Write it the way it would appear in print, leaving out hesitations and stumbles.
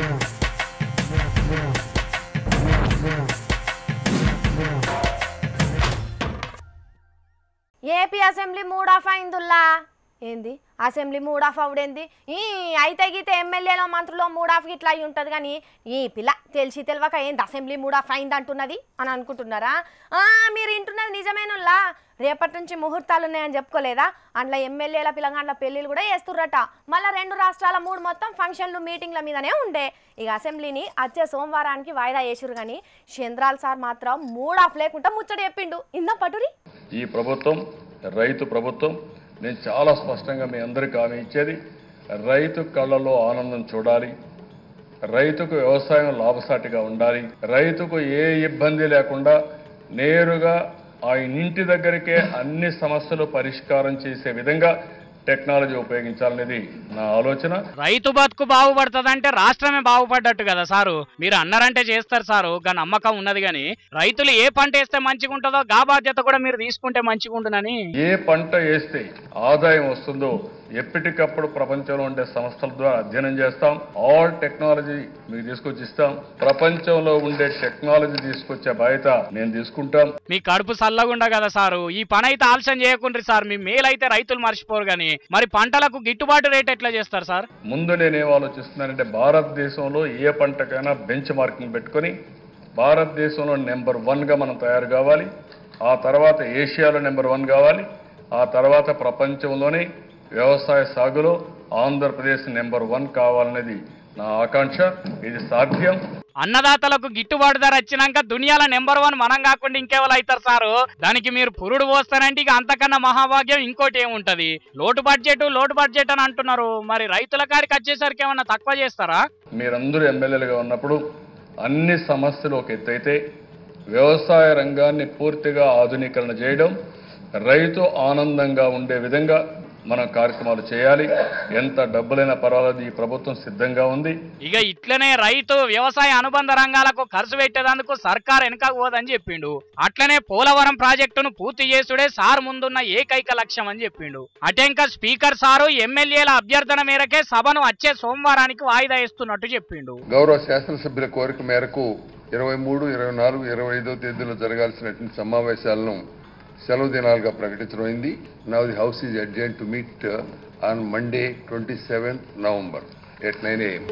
AP assembly mood off అయిందిల్లా. ఏంది assembly mood of అవుడేంది? అయితే గీతే ఎమ్మెల్యేలో మంత్రులు మూడ్ ఆఫ్ ఇట్లా అయి ఉంటుంది కానీ ఈ పిల్ల తెలిసి తెలియక ఏంది అసెంబ్లీ మూడ్ ఆఫ్ అయింది అంటున్నది అని అనుకుంటున్నారా? మీరు వింటున్నది నిజమేనుల్లా. రేపటి నుంచి ముహూర్తాలు ఉన్నాయని చెప్పుకోలేదా? అందులో ఎమ్మెల్యేల పిల్లగాండ్ల పెళ్ళిళ్ళు కూడా వేస్తుర్రట. మళ్ళీ 2 రాష్ట్రాల మూడు మొత్తం ఫంక్షన్లు మీటింగ్ల మీదనే ఉండే. ఇక అసెంబ్లీని వచ్చే సోమవారానికి వాయిదా వేసిరు కానీ చంద్రాల్ సార్ మాత్రం మూడ్ ఆఫ్ లేకుండా ముచ్చట చెప్పిండు. ఇందా పటురి. ఈ ప్రభుత్వం రైతు ప్రభుత్వం. నేను చాలా స్పష్టంగా మీ అందరికీ హామీ ఇచ్చేది, రైతు కళ్ళలో ఆనందం చూడాలి, రైతుకు వ్యవసాయం లాభసాటిగా ఉండాలి, రైతుకు ఏ ఇబ్బంది లేకుండా నేరుగా ఆయన ఇంటి దగ్గరికే అన్ని సమస్యలు పరిష్కారం చేసే విధంగా టెక్నాలజీ ఉపయోగించాలనేది నా ఆలోచన. రైతు బతుకు బాగుపడుతుందంటే రాష్ట్రమే బాగుపడ్డట్టు కదా సారు. మీరు అన్నారంటే చేస్తారు సారు, గా నమ్మకం ఉన్నది కానీ రైతులు ఏ పంట వేస్తే మంచిగా ఉంటుందో గా బాధ్యత కూడా మీరు తీసుకుంటే మంచిగా ఉంటుందని. ఏ పంట వేస్తే ఆదాయం వస్తుందో ఎప్పటికప్పుడు ప్రపంచంలో ఉండే సంస్థల ద్వారా అధ్యయనం చేస్తాం. ఆల్ టెక్నాలజీ మీకు తీసుకొచ్చి ఇస్తాం. ప్రపంచంలో ఉండే టెక్నాలజీ తీసుకొచ్చే బాధ్యత నేను తీసుకుంటాం. మీ కడుపు చల్లగుండా కదా సారు. ఈ పని అయితే ఆలస్యం చేయకుండ్రి సార్. మీ మేలైతే రైతులు మర్చిపోరు కానీ మరి పంటలకు గిట్టుబాటు రేట్ ఎట్లా చేస్తారు సార్? ముందు నేనేం ఆలోచిస్తున్నానంటే భారతదేశంలో ఏ పంటకైనా బెంచ్ మార్కింగ్ పెట్టుకొని భారతదేశంలో నెంబర్ 1గా మనం తయారు కావాలి. ఆ తర్వాత ఏషియాలో నెంబర్ 1 కావాలి. ఆ తర్వాత ప్రపంచంలోనే వ్యవసాయ సాగులో ఆంధ్రప్రదేశ్ నెంబర్ 1 కావాలనేది నా ఆకాంక్ష. ఇది సాధ్యం. అన్నదాతలకు గిట్టుబాటు ధర వచ్చినాక దునియాల నెంబర్ 1 మనం కాకుండా ఇంకెవరు అవుతారు సారు? దానికి మీరు పురుడు పోస్తారంటే ఇక అంతకన్నా మహాభాగ్యం ఇంకోటి ఏముంటది? లోటు బడ్జెట్ అని అంటున్నారు. మరి రైతుల కాడికి వచ్చేసరికి ఏమన్నా తక్కువ చేస్తారా? మీరందరూ ఎమ్మెల్యేలుగా ఉన్నప్పుడు అన్ని సమస్యలు ఒక ఎత్తైతే వ్యవసాయ రంగాన్ని పూర్తిగా ఆధునీకరణ చేయడం, రైతు ఆనందంగా ఉండే విధంగా మనం కార్యక్రమాలు చేయాలి. ఎంత డబ్బులైనా పర్వాలేదు, ఈ ప్రభుత్వం సిద్ధంగా ఉంది. ఇక ఇట్లనే రైతు వ్యవసాయ అనుబంధ రంగాలకు ఖర్చు పెట్టేందుకు సర్కార్ వెనక పోదని చెప్పిండు. అట్లనే పోలవరం ప్రాజెక్టును పూర్తి చేసుడే సార్ ముందున్న ఏకైక లక్ష్యం అని చెప్పిండు. అటెంక స్పీకర్ సారు ఎమ్మెల్యేల అభ్యర్థన మేరకే సభను వచ్చే సోమవారానికి వాయిదా వేస్తున్నట్టు చెప్పిండు. గౌరవ శాసనసభ్యుల కోరిక మేరకు 23, 24, 25వ తేదీలో జరగాల్సినటువంటి సమావేశాలను సెలవు దినాలుగా ప్రకటించడమైంది. Now the house is adjourned to meet on Monday 27th November at 9 AM.